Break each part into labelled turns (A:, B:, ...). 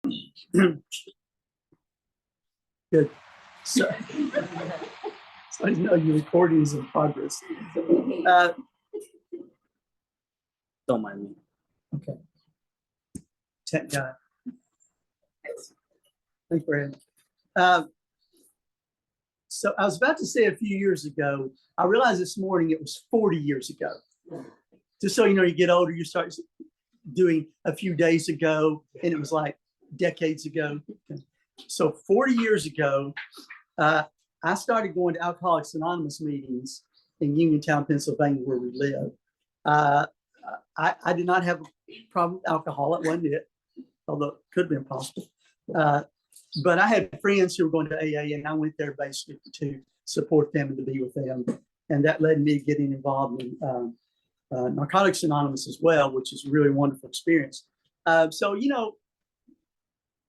A: Good. So I know your recording is in progress. Don't mind me. Okay. Tech guy. Thanks, Brad. So I was about to say a few years ago. I realized this morning it was 40 years ago. Just so you know, you get older, you start doing a few days ago, and it was like decades ago. Okay. So 40 years ago, I started going to Alcoholics Anonymous meetings in Uniontown, Pennsylvania, where we live. I did not have a problem with alcohol. It wasn't it, although it could have been possible. But I had friends who were going to AA, and I went there basically to support them and to be with them. And that led me to getting involved in Narcotics Anonymous as well, which is a really wonderful experience. So, you know,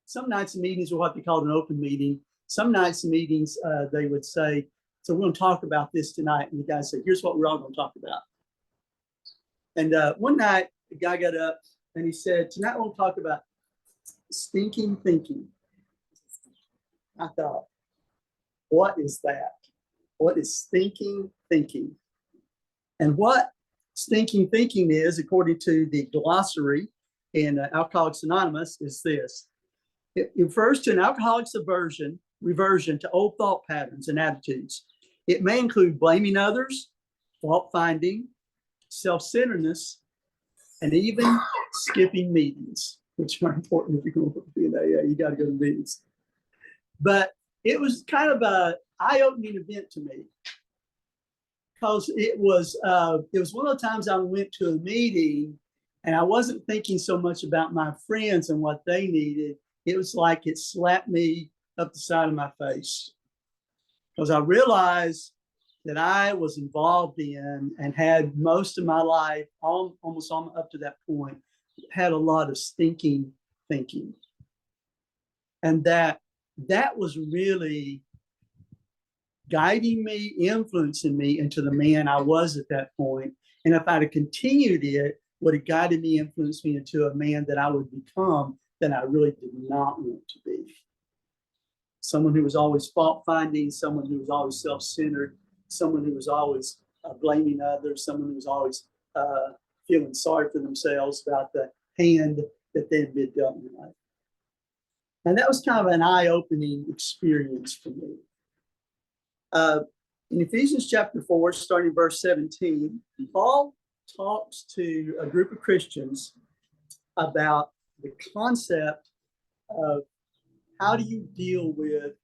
A: some nights the meetings were what they called an open meeting. Some nights the meetings, they would say, so we're going to talk about this tonight. And the guy said, here's what we're all going to talk about. And one night, the guy got up and he said, tonight we'll talk about stinking thinking. I thought, what is that? What is stinking thinking? And what stinking thinking is, according to the glossary in Alcoholics Anonymous, is this. It refers to an alcoholic's reversion to old thought patterns and attitudes. It may include blaming others, fault finding, self-centeredness, and even skipping meetings, which are important if you're going to be in AA. You got to go to meetings. But it was kind of an eye-opening event to me, because it was one of the times I went to a meeting and I wasn't thinking so much about my friends and what they needed. It was like it slapped me up the side of my face, because I realized that I was involved in and had most of my life, almost up to that point, had a lot of stinking thinking. And that was really guiding me, influencing me into the man I was at that point. And if I'd have continued it, would have guided me, influenced me into a man that I would become that I really did not want to be. Someone who was always fault-finding, someone who was always self-centered, someone who was always blaming others, someone who was always feeling sorry for themselves about the hand that they'd been dealt in life. And that was kind of an eye-opening experience for me. In Ephesians chapter 4, starting verse 17, Paul talks to a group of Christians about the concept of how do you deal with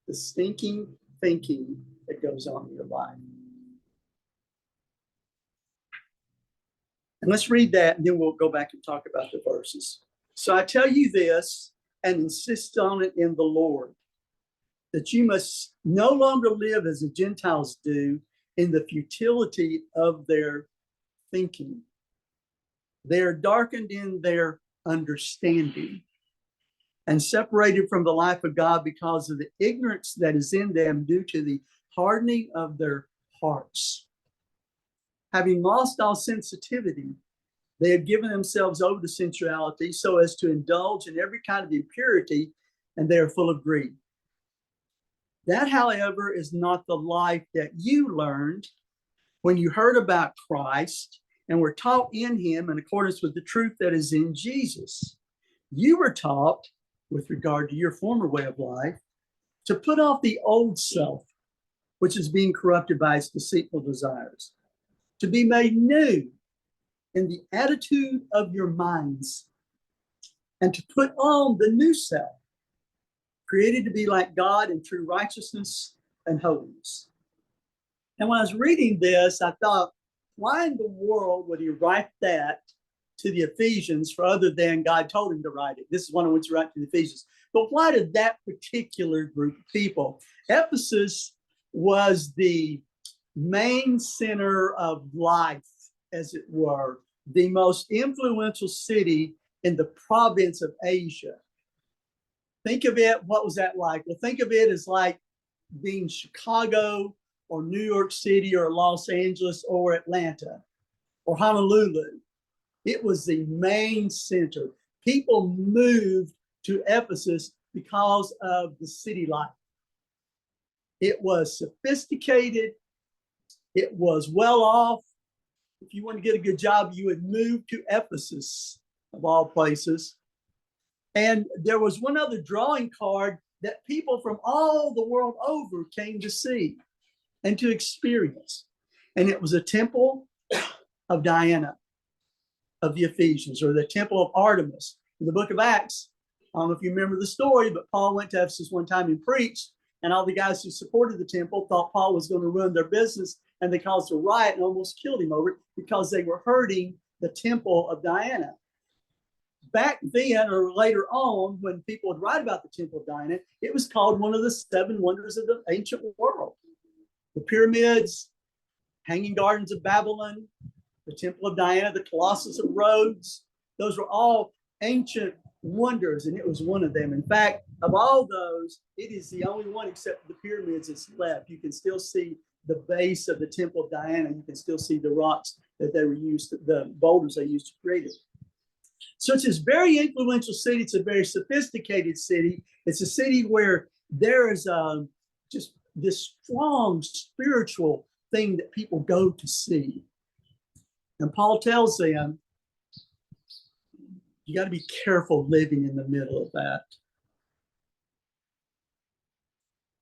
A: the stinking thinking that goes on in your life. And let's read that, and then we'll go back and talk about the verses. So I tell you this, and insist on it in the Lord, that you must no longer live as the Gentiles do in the futility of their thinking. They are darkened in their understanding and separated from the life of God because of the ignorance that is in them due to the hardening of their hearts. Having lost all sensitivity, they have given themselves over to sensuality so as to indulge in every kind of impurity, and they are full of greed. That, however, is not the life that you learned when you heard about Christ and were taught in him in accordance with the truth that is in Jesus. You were taught, with regard to your former way of life, to put off the old self, which is being corrupted by its deceitful desires, to be made new in the attitude of your minds, and to put on the new self, created to be like God in true righteousness and holiness. And when I was reading this, I thought, why in the world would he write that to the Ephesians for other than God told him to write it? This is one I went to write to the Ephesians. But why did that particular group of people? Ephesus was the main center of life, as it were, the most influential city in the province of Asia. Think of it, what was that like? Well, think of it as like being Chicago or New York City or Los Angeles or Atlanta or Honolulu. It was the main center. People moved to Ephesus because of the city life. It was sophisticated. It was well off. If you want to get a good job, you would move to Ephesus, of all places. And there was one other drawing card that people from all the world over came to see and to experience. And it was a temple of Diana of the Ephesians, or the temple of Artemis. In the book of Acts, I don't know if you remember the story, but Paul went to Ephesus one time and preached, and all the guys who supported the temple thought Paul was going to ruin their business, and they caused a riot and almost killed him over it because they were hurting the temple of Diana. Back then, or later on, when people would write about the temple of Diana, it was called one of the 7 wonders of the ancient world. The pyramids, Hanging Gardens of Babylon, the temple of Diana, the Colossus of Rhodes, those were all ancient wonders, and it was one of them. In fact, of all those, it is the only one except the pyramids that's left. You can still see the base of the temple of Diana. You can still see the rocks that they were used, the boulders they used to create it. So it's this very influential city. It's a very sophisticated city. It's a city where there is just this strong spiritual thing that people go to see. And Paul tells them, you got to be careful living in the middle of that.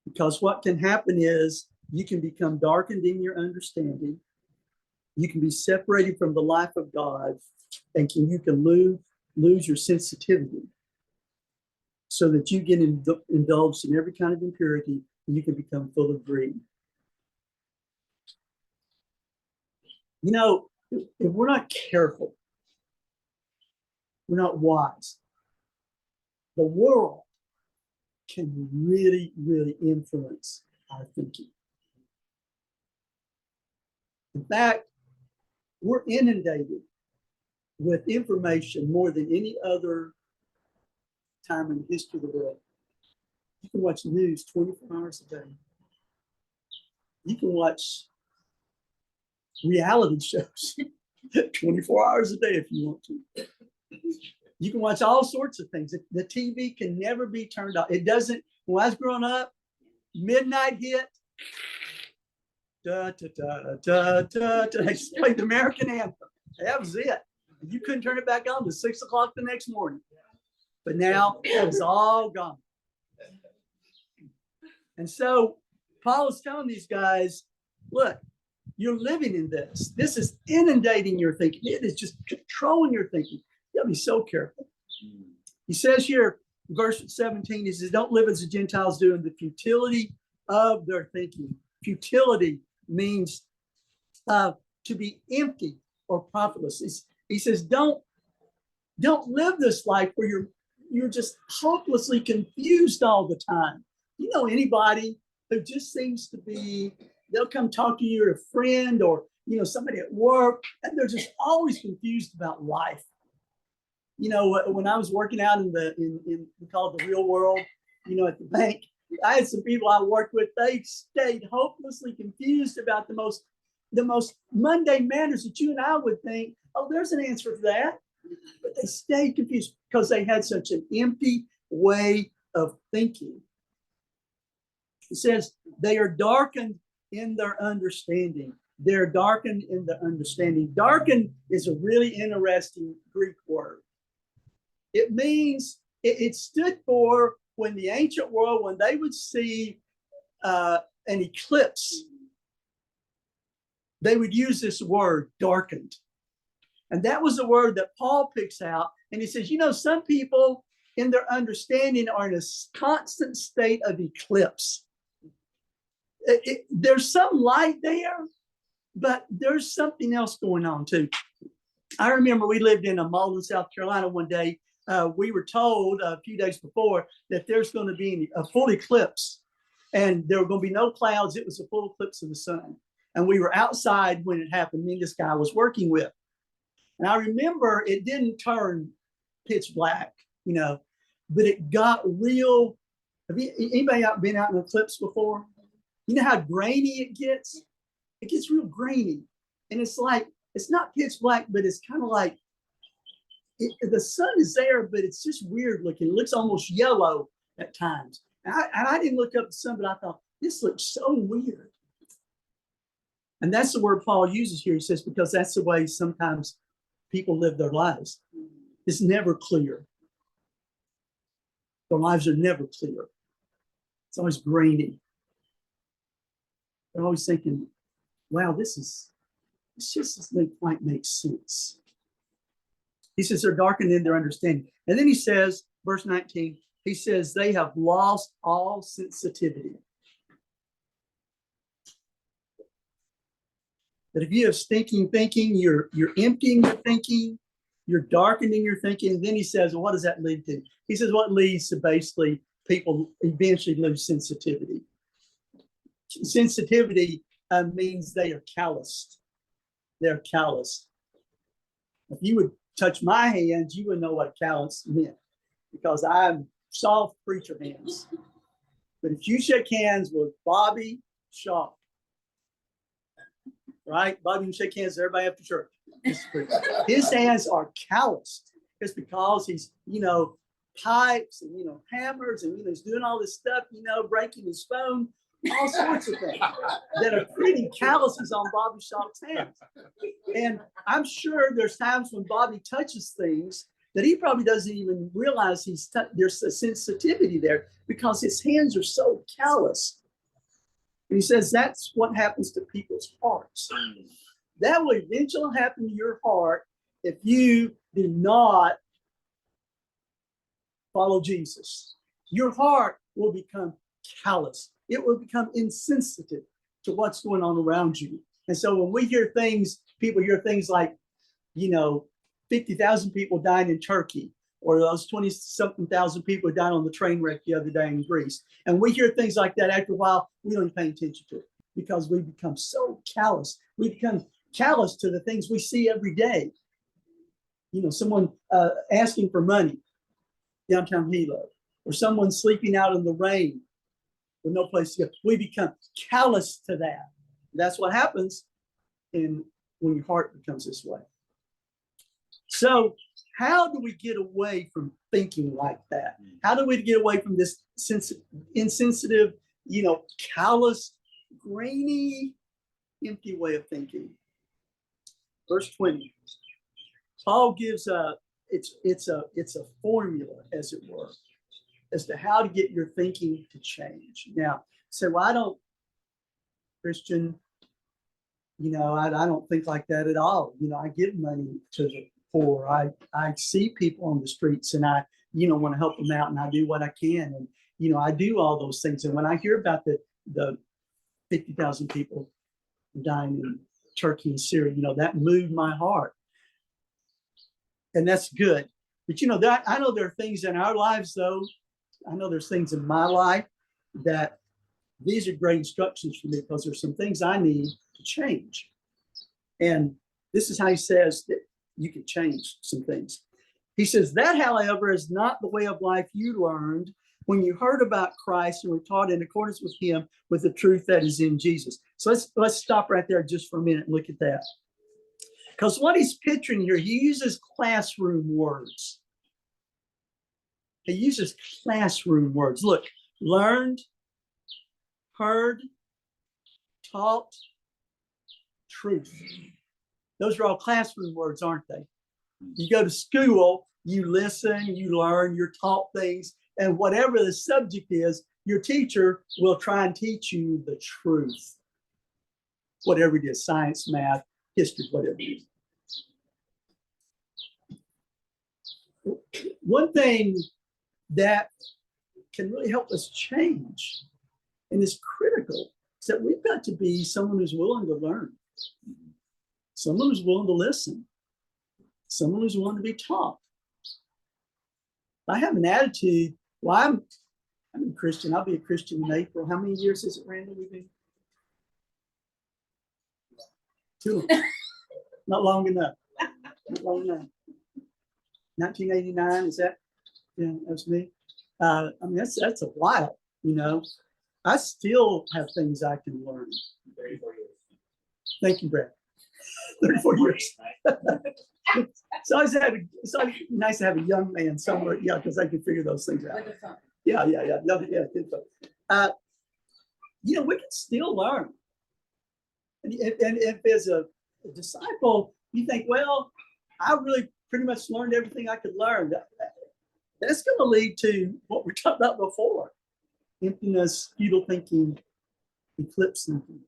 A: Because what can happen is you can become darkened in your understanding. You can be separated from the life of God, and you can lose your sensitivity so that you get indulged in every kind of impurity, and you can become full of greed. You know, if we're not careful, we're not wise, the world can really, really influence our thinking. In fact, we're inundated with information more than any other time in the history of the world. You can watch news 24 hours a day. You can watch reality shows 24 hours a day if you want to. You can watch all sorts of things. The TV can never be turned off. It doesn't. When I was growing up, midnight hit. Da, da, da, da, da, da. They played the American anthem. That was it. You couldn't turn it back on till 6 o'clock the next morning. But now it's all gone. And so Paul is telling these guys, look, you're living in this. This is inundating your thinking. It is just controlling your thinking. You got to be so careful. He says here, verse 17, he says, don't live as the Gentiles do in the futility of their thinking. Futility means to be empty or profitless. He says, don't live this life where you're just hopelessly confused all the time. You know anybody who just seems to be, they'll come talk to you or a friend or somebody at work, and they're just always confused about life. You know, when I was working out in we call it the real world, at the bank, I had some people I worked with, they stayed hopelessly confused about the most mundane matters that you and I would think, oh, there's an answer for that. But they stayed confused because they had such an empty way of thinking. It says they are darkened in their understanding. They're darkened in their understanding. Darkened is a really interesting Greek word. It means, it stood for when the ancient world, when they would see an eclipse, they would use this word, darkened. And that was the word that Paul picks out. And he says, some people in their understanding are in a constant state of eclipse. There's some light there, but there's something else going on too. I remember we lived in Malden, South Carolina one day. We were told a few days before that there's going to be a full eclipse and there were going to be no clouds. It was a full eclipse of the sun. And we were outside when it happened. Me and this guy I was working with. And I remember it didn't turn pitch black, but it got real. Anybody been out in an eclipse before? You know how grainy it gets? It gets real grainy. And it's like, it's not pitch black, but it's kind of like, the sun is there, but it's just weird looking. It looks almost yellow at times. And I didn't look up the sun, but I thought, this looks so weird. And that's the word Paul uses here. He says, because that's the way sometimes people live their lives. It's never clear. Their lives are never clear. It's always grainy. They're always thinking, wow, this just doesn't quite make sense. He says they're darkened in their understanding. And then he says, verse 19, he says they have lost all sensitivity. That if you have stinking thinking, you're emptying your thinking, you're darkening your thinking. And then he says, well, what does that lead to? He says, what leads to basically people eventually lose sensitivity. Sensitivity means they are calloused. They're calloused. If you would touch my hands, you would know what callous meant, because I'm soft preacher hands. But if you shake hands with Bobby Shaw, right? Bobby can shake hands with everybody after church. His hands are calloused. It's because he's, pipes and, hammers and, he's doing all this stuff, breaking his phone, all sorts of things that are pretty calluses on Bobby Shaw's hands. And I'm sure there's times when Bobby touches things that he probably doesn't even realize there's a sensitivity there, because his hands are so callous. And he says that's what happens to people's hearts. That will eventually happen to your heart if you do not follow Jesus. Your heart will become callous. It will become insensitive to what's going on around you. And so when we hear things, people hear things like, 50,000 people died in Turkey, or those 20-something thousand people died on the train wreck the other day in Greece. And we hear things like that. After a while, we don't pay attention to it, because we become so callous. We become callous to the things we see every day. Someone asking for money downtown Hilo, or someone sleeping out in the rain with no place to go. We become callous to that. That's what happens when your heart becomes this way. So how do we get away from thinking like that? How do we get away from this insensitive, callous, grainy, empty way of thinking? Verse 20. Paul gives it's a formula, as it were, as to how to get your thinking to change. Now, say, well, I don't, Christian, I don't think like that at all. I give money to the poor. I see people on the streets, and I, want to help them out, and I do what I can. And, I do all those things. And when I hear about the 50,000 people dying in Turkey and Syria, that moved my heart. And that's good. But, I know there are things in our lives, though. I know there's things in my life that these are great instructions for me, because there's some things I need to change. And this is how he says that you can change some things. He says that, however, is not the way of life you learned when you heard about Christ and were taught in accordance with him, with the truth that is in Jesus. So let's stop right there just for a minute and look at that. Because what he's picturing here, he uses classroom words. He uses classroom words. Look, learned, heard, taught, truth. Those are all classroom words, aren't they? You go to school, you listen, you learn, you're taught things, and whatever the subject is, your teacher will try and teach you the truth. Whatever it is, science, math, history, whatever it is. One thing that can really help us change, and is critical, is that we've got to be someone who's willing to learn, someone who's willing to listen, someone who's willing to be taught. I have an attitude, well, I'm a Christian. I'll be a Christian in April. How many years is it, Randy, we've been? 2. Not long enough. Not long enough. 1989, is that? Yeah, that's me. That's a while, I still have things I can learn. Thank you, Brad. 34 years. So it's always nice to have a young man somewhere, yeah, because I can figure those things out. Yeah. No, yeah, good phone. We can still learn. And if there's a disciple, you think, well, I really pretty much learned everything I could learn. That's going to lead to what we talked about before: emptiness, futile thinking, eclipse thinking.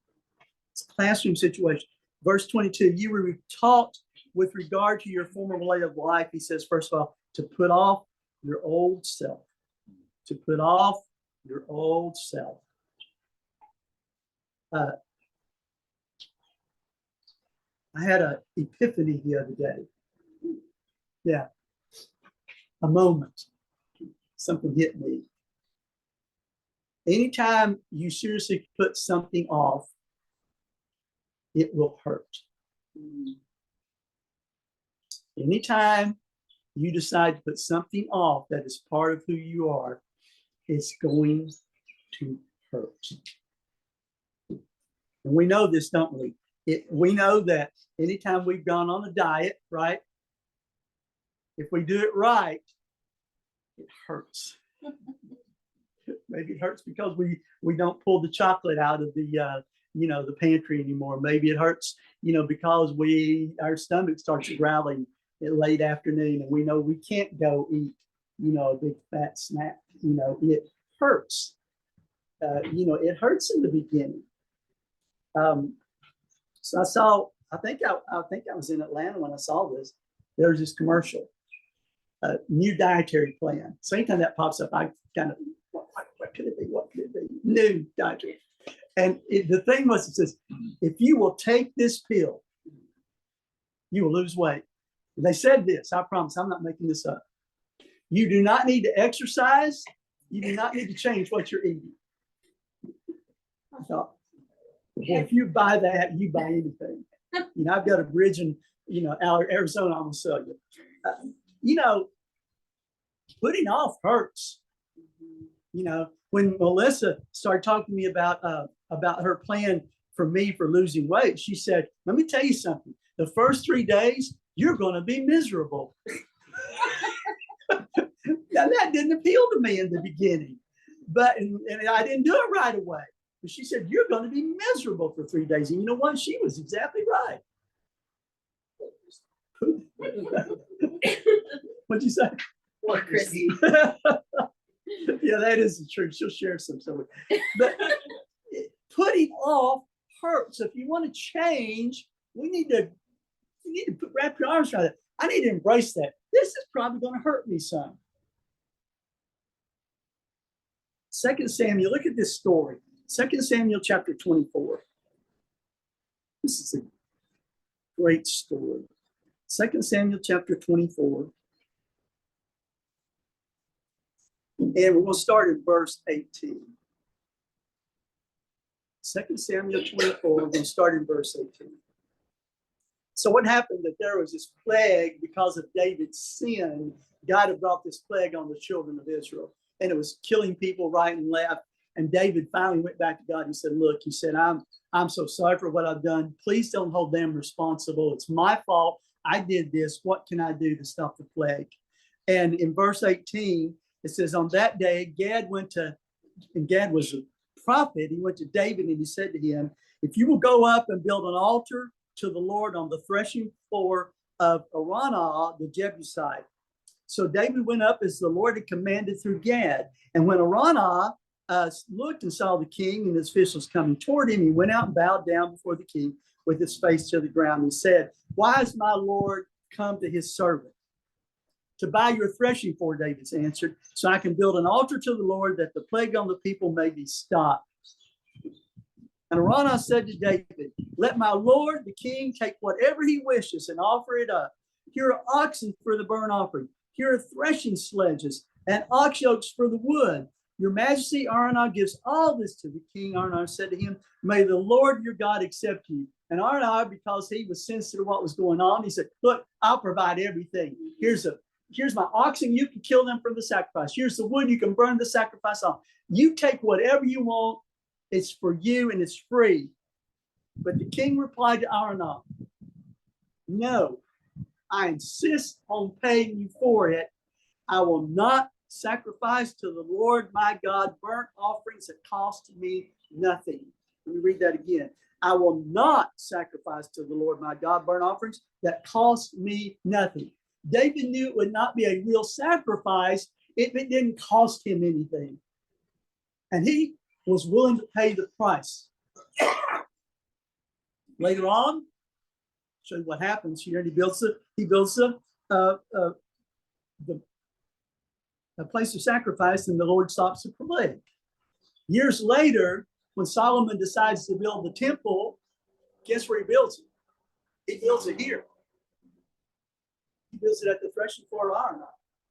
A: It's a classroom situation. Verse 22, you were taught with regard to your former way of life, he says, first of all, to put off your old self. To put off your old self. I had an epiphany the other day. Yeah. A moment. Something hit me. Anytime you seriously put something off, it will hurt. Anytime you decide to put something off that is part of who you are, it's going to hurt. And we know this, don't we? We know that anytime we've gone on a diet, right? If we do it right, it hurts. Maybe it hurts because we don't pull the chocolate out of the pantry anymore. Maybe it hurts, because our stomach starts growling at late afternoon, and we know we can't go eat, a big fat snack. It hurts. It hurts in the beginning. So I think I was in Atlanta when I saw this. There was this commercial, new dietary plan. So anytime that pops up, I kind of, what could it be? What could it be? New dietary. And the thing was, it says, if you will take this pill, you will lose weight. And they said this, I promise, I'm not making this up. You do not need to exercise. You do not need to change what you're eating. I thought, well, if you buy that, you buy anything. I've got a bridge in, Arizona, I'm going to sell you. Putting off hurts. When Melissa started talking to me about her plan for me for losing weight, she said, let me tell you something. The first 3 days, you're going to be miserable. Now, that didn't appeal to me in the beginning, and I didn't do it right away. But she said, you're going to be miserable for 3 days. And you know what? She was exactly right. What'd you say?
B: Poor Chrissy.
A: Yeah, that is the truth. She'll share some. But putting off hurts. If you want to change, you need to wrap your arms around it. I need to embrace that. This is probably going to hurt me some. 2 Samuel, look at this story. 2 Samuel chapter 24. This is a great story. 2 Samuel chapter 24. And we're going to start in verse 18. 2 Samuel 24, we're going to start in verse 18. So what happened that there was this plague because of David's sin. God had brought this plague on the children of Israel. And it was killing people right and left. And David finally went back to God and said, look, he said, I'm so sorry for what I've done. Please don't hold them responsible. It's my fault. I did this. What can I do to stop the plague? And in verse 18, it says, on that day, Gad was a prophet. He went to David and he said to him, if you will go up and build an altar to the Lord on the threshing floor of Araunah, the Jebusite. So David went up as the Lord had commanded through Gad. And when Araunah looked and saw the king and his officials coming toward him, he went out and bowed down before the king with his face to the ground. He said, why has my Lord come to his servant? To buy your threshing floor, David answered, so I can build an altar to the Lord that the plague on the people may be stopped. And Araunah said to David, let my Lord, the king, take whatever he wishes and offer it up. Here are oxen for the burnt offering. Here are threshing sledges and ox yokes for the wood. Your majesty, Araunah gives all this to the king. Araunah said to him, may the Lord your God accept you. And Araunah, because he was sensitive to what was going on, he said, look, I'll provide everything. Here's my oxen. You can kill them for the sacrifice. Here's the wood. You can burn the sacrifice on. You take whatever you want. It's for you and it's free. But the king replied to Araunah, No, I insist on paying you for it. I will not sacrifice to the Lord my God burnt offerings that cost me nothing. Let me read that again. I will not sacrifice to the Lord my God burnt offerings that cost me nothing. David knew it would not be a real sacrifice if it didn't cost him anything. And he was willing to pay the price. Later on, show you what happens here. He builds a place of sacrifice, and the Lord stops the plague. Years later, when Solomon decides to build the temple, guess where he builds it? He builds it here. He builds it at the threshing floor of iron,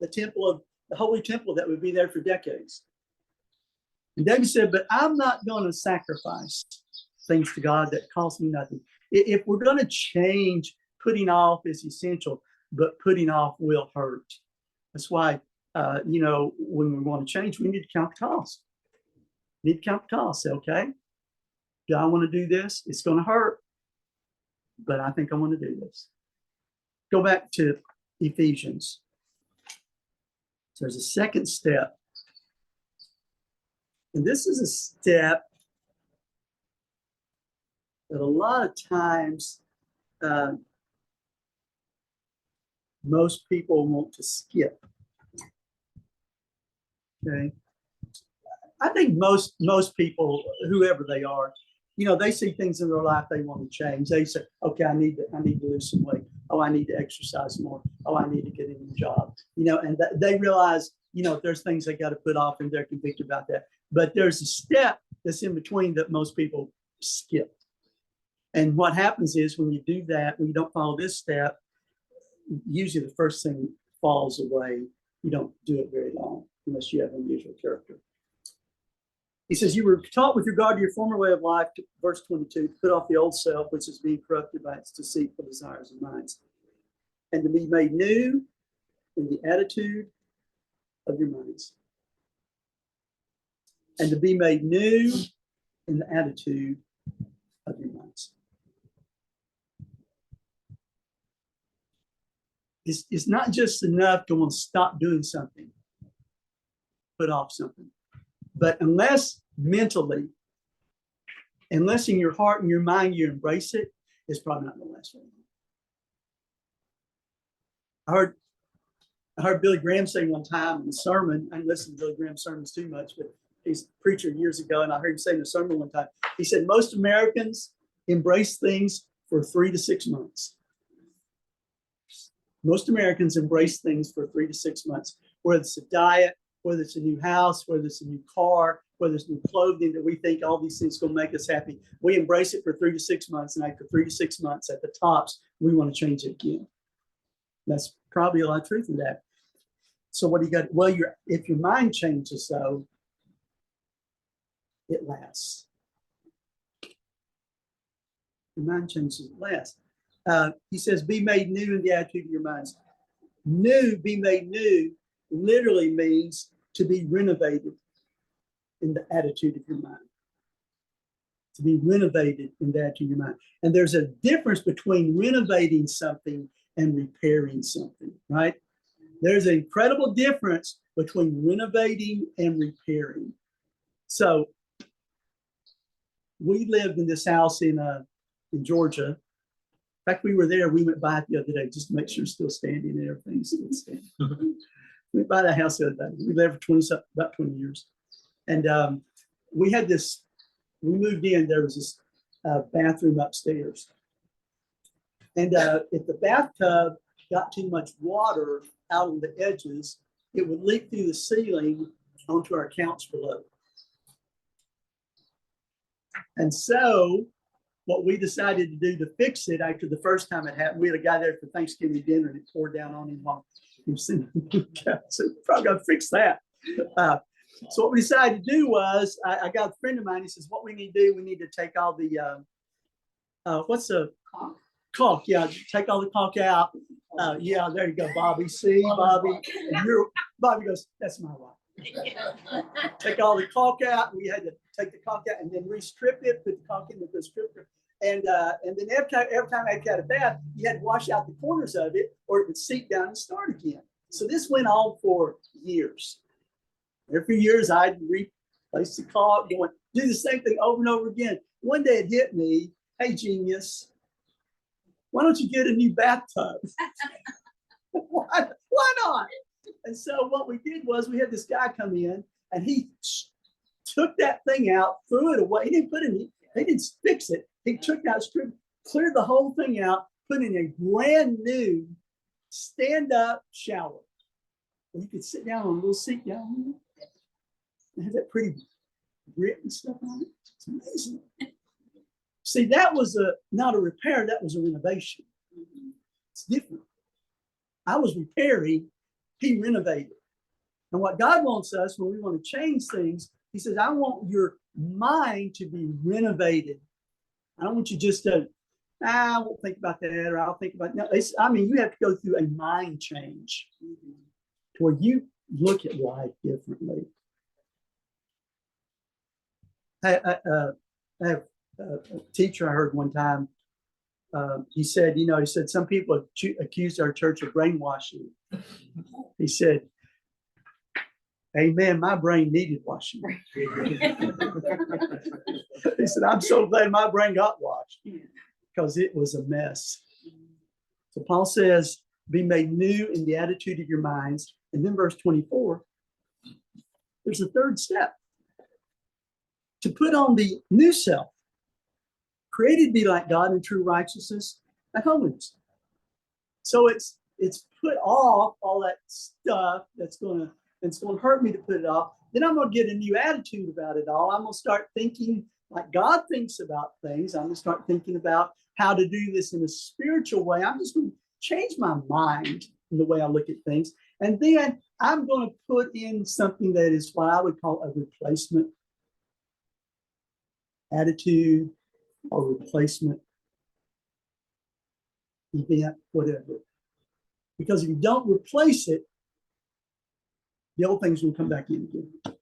A: the holy temple that would be there for decades. And David said, but I'm not going to sacrifice things to God that cost me nothing. If we're going to change, putting off is essential, but putting off will hurt. That's why, when we want to change, we need to count the cost. We need to count the cost. Say, okay, do I want to do this? It's going to hurt, but I think I want to do this. Go back to Ephesians. So there's a second step. And this is a step that a lot of times most people want to skip. Okay. I think most people, whoever they are, they see things in their life they want to change. They say, okay, I need to lose some weight. Oh, I need to exercise more. Oh, I need to get a new job. And they realize, there's things they got to put off, and they're convicted about that. But there's a step that's in between that most people skip. And what happens is when you do that, when you don't follow this step, usually the first thing falls away. You don't do it very long unless you have unusual character. He says, you were taught with regard to your former way of life, verse 22, to put off the old self, which is being corrupted by its deceitful desires of minds, and to be made new in the attitude of your minds. And to be made new in the attitude of your minds. It's not just enough to want to stop doing something, put off something. But unless mentally, unless in your heart and your mind you embrace it, it's probably not going to last very long. I heard Billy Graham say one time in a sermon. I didn't listen to Billy Graham's sermons too much, but he's a preacher years ago, and I heard him say in a sermon one time, he said, most Americans embrace things for 3 to 6 months. Most Americans embrace things for 3 to 6 months, whether it's a diet, whether it's a new house, whether it's a new car, whether it's new clothing, that we think all these things are going to make us happy. We embrace it for 3 to 6 months, and after 3 to 6 months at the tops, we want to change it again. That's probably a lot of truth in that. So what do you got? Well, if your mind changes, though, it lasts. Your mind changes, it lasts. He says, be made new in the attitude of your minds. New, be made new, literally means to be renovated in the attitude of your mind. To be renovated in the attitude of your mind. And there's a difference between renovating something and repairing something, right? There's an incredible difference between renovating and repairing. So we lived in this house in Georgia. In fact, we were there. We went by it the other day just to make sure it's still standing and everything's still standing. We went by the house the other day. We lived for about 20 years. And we had this, we moved in, there was this bathroom upstairs. And if the bathtub got too much water out on the edges, it would leak through the ceiling onto our couch below. And so what we decided to do to fix it after the first time it happened, we had a guy there for Thanksgiving dinner and it poured down on him while he was sitting on the couch. So we probably got to fix that. So what we decided to do was, I got a friend of mine, he says, what we need to do, we need to take all the, what's the caulk? Yeah, take all the caulk out. Yeah, there you go, Bobby. See, Bobby. And Bobby goes, that's my wife. Take all the caulk out. We had to take the caulk out and then re-strip it, put the caulk in with the stripper. And then every time I had a bath, you had to wash out the corners of it, or it would seep down and start again. So this went on for years. Every years I'd replace the caulk, do the same thing over and over again. One day it hit me, hey genius, why don't you get a new bathtub? Why not? And so what we did was we had this guy come in and he took that thing out, threw it away. He didn't put it in, he didn't fix it. He took that strip, cleared the whole thing out, put in a brand new stand-up shower. And you could sit down on a little seat down there. It had that pretty grit and stuff on it. It's amazing. See, that was not a repair, that was a renovation. It's different. I was repairing, he renovated. And what God wants us when we want to change things, he says, I want your mind to be renovated. I don't want you just to, I won't think about that, or I'll think about, no, you have to go through a mind change to where you look at life differently. I have a teacher I heard one time. He said, some people accused our church of brainwashing. He said, amen, my brain needed washing. He said, I'm so glad my brain got washed because it was a mess. So Paul says, be made new in the attitude of your minds. And then verse 24, there's a third step. To put on the new self, created to be like God in true righteousness and holiness. So it's put off all that stuff that's going to hurt me to put it off. Then I'm going to get a new attitude about it all. I'm going to start thinking like God thinks about things. I'm going to start thinking about how to do this in a spiritual way. I'm just going to change my mind in the way I look at things. And then I'm going to put in something that is what I would call a replacement attitude or replacement event, whatever. Because if you don't replace it, the old things will come back in again.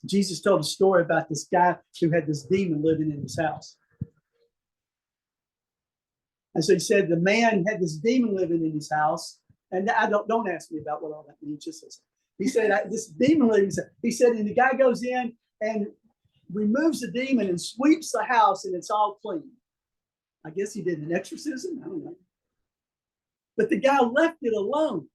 A: Jesus told a story about this guy who had this demon living in his house. And so he said the man had this demon living in his house. And don't ask me about what all that means. Just listen. He said this demon living. He said, and the guy goes in and removes the demon and sweeps the house, and it's all clean. I guess he did an exorcism. I don't know. But the guy left it alone.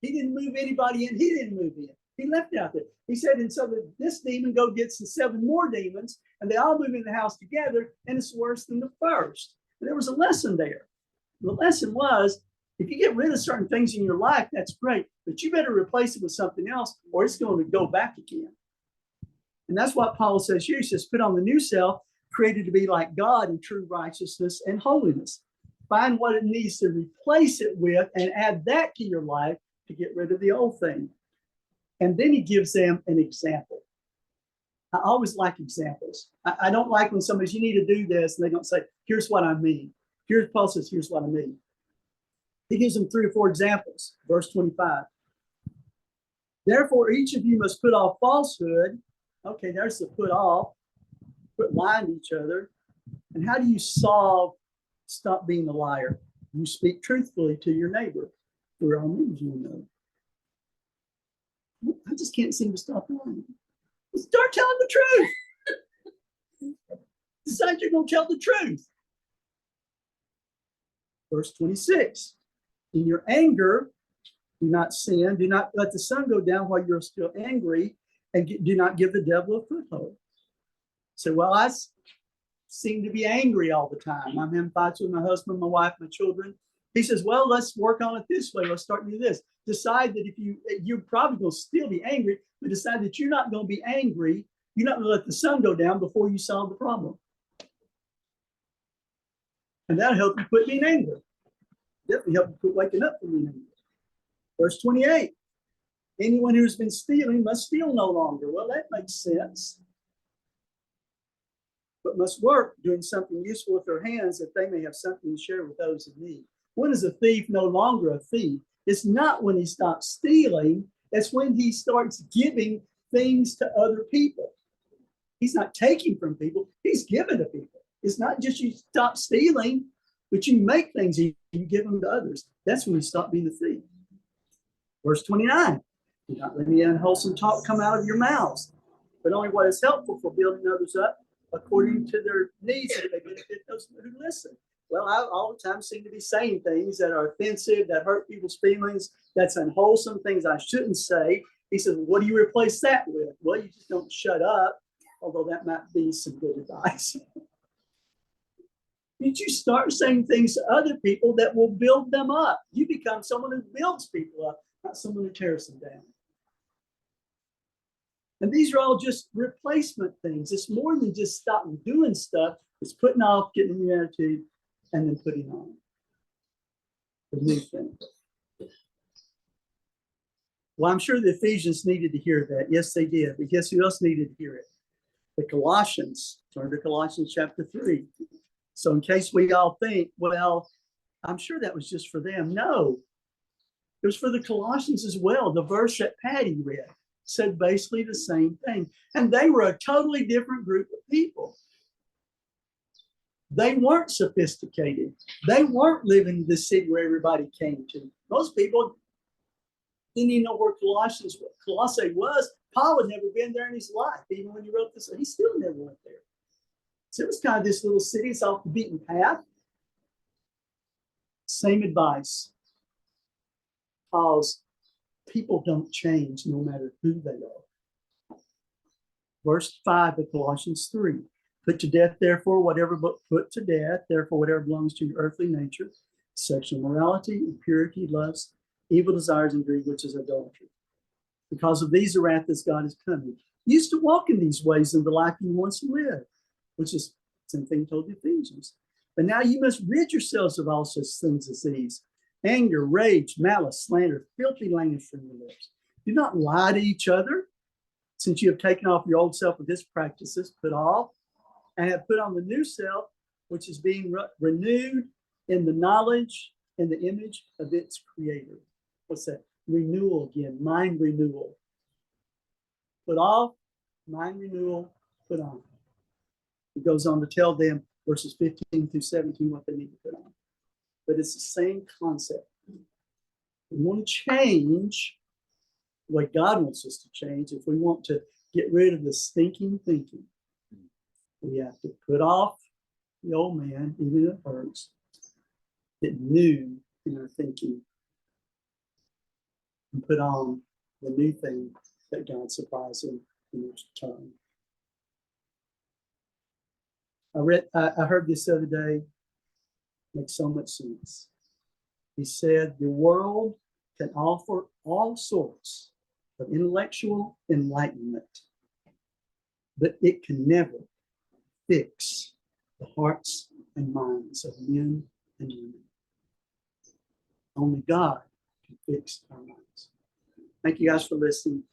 A: He didn't move anybody in. He didn't move in. He left it out there. He said, and so this demon gets the 7 more demons, and they all move in the house together, and it's worse than the first. And there was a lesson there. The lesson was, if you get rid of certain things in your life, that's great, but you better replace it with something else, or it's going to go back again. And that's what Paul says here. He says, put on the new self, created to be like God in true righteousness and holiness. Find what it needs to replace it with and add that to your life to get rid of the old thing. And then he gives them an example. I always like examples. I don't like when somebody says, you need to do this, and they don't say, here's what I mean. Paul says, here's what I mean. He gives them 3 or 4 examples. Verse 25. Therefore, each of you must put off falsehood. Okay, there's the put off. Quit lying to each other. And how do you stop being a liar? You speak truthfully to your neighbor. For all means, you know. I just can't seem to stop lying. Start telling the truth. Decide you're going to tell the truth. Verse 26. In your anger, do not sin. Do not let the sun go down while you're still angry, and do not give the devil a foothold. So, well, I seem to be angry all the time. I'm having fights with my husband, my wife, my children. He says, well, let's work on it this way. Let's start doing this. Decide that if you're probably going to still be angry, but decide that you're not going to be angry. You're not going to let the sun go down before you solve the problem. And that'll help you quit being angry. Definitely help you quit waking up from being angry. Verse 28. Anyone who's been stealing must steal no longer. Well, that makes sense. But must work doing something useful with their hands that they may have something to share with those in need. When is a thief no longer a thief? It's not when he stops stealing. It's when he starts giving things to other people. He's not taking from people. He's giving to people. It's not just you stop stealing, but you make things and you give them to others. That's when you stop being the thief. Verse 29, do not let any unwholesome talk come out of your mouths, but only what is helpful for building others up according to their needs, that they benefit those who listen. Well, I all the time seem to be saying things that are offensive, that hurt people's feelings, that's unwholesome, things I shouldn't say. He says, what do you replace that with? Well, you just don't shut up, although that might be some good advice. You start saying things to other people that will build them up. You become someone who builds people up, not someone who tears them down. And these are all just replacement things. It's more than just stopping doing stuff. It's putting off, getting a new attitude, and then putting on the new thing. Well, I'm sure the Ephesians needed to hear that. Yes, they did. But guess who else needed to hear it? The Colossians. Turn to Colossians chapter 3. So in case we all think, well, I'm sure that was just for them. No, it was for the Colossians as well. The verse that Patty read said basically the same thing. And they were a totally different group of people. They weren't sophisticated. They weren't living in the city where everybody came to. Most people didn't even know where Colossae was. Paul had never been there in his life. Even when he wrote this, he still never went there. So it was kind of this little city. It's off the beaten path. Same advice. Because people don't change no matter who they are. Verse 5 of Colossians 3. Put to death, therefore, whatever belongs to your earthly nature, sexual morality, impurity, lust, evil desires, and greed, which is idolatry. Because of these, the wrath of God is coming. You used to walk in these ways in the life you once lived, which is the same thing told the Ephesians. But now you must rid yourselves of all such things as these: anger, rage, malice, slander, filthy language from your lips. Do not lie to each other, since you have taken off your old self with its practices, put off, and have put on the new self, which is being renewed in the knowledge and the image of its creator. What's that? Renewal again, mind renewal. Put off, mind renewal, put on. It goes on to tell them, verses 15 through 17, what they need to put on. But it's the same concept. We want to change the way God wants us to change. If we want to get rid of the stinking thinking, we have to put off the old man, even if it hurts, get new in our thinking, and put on the new thing that God supplies in His return. I heard this the other day. Makes so much sense. He said the world can offer all sorts of intellectual enlightenment, but it can never fix the hearts and minds of men and women. Only God can fix our minds. Thank you guys for listening.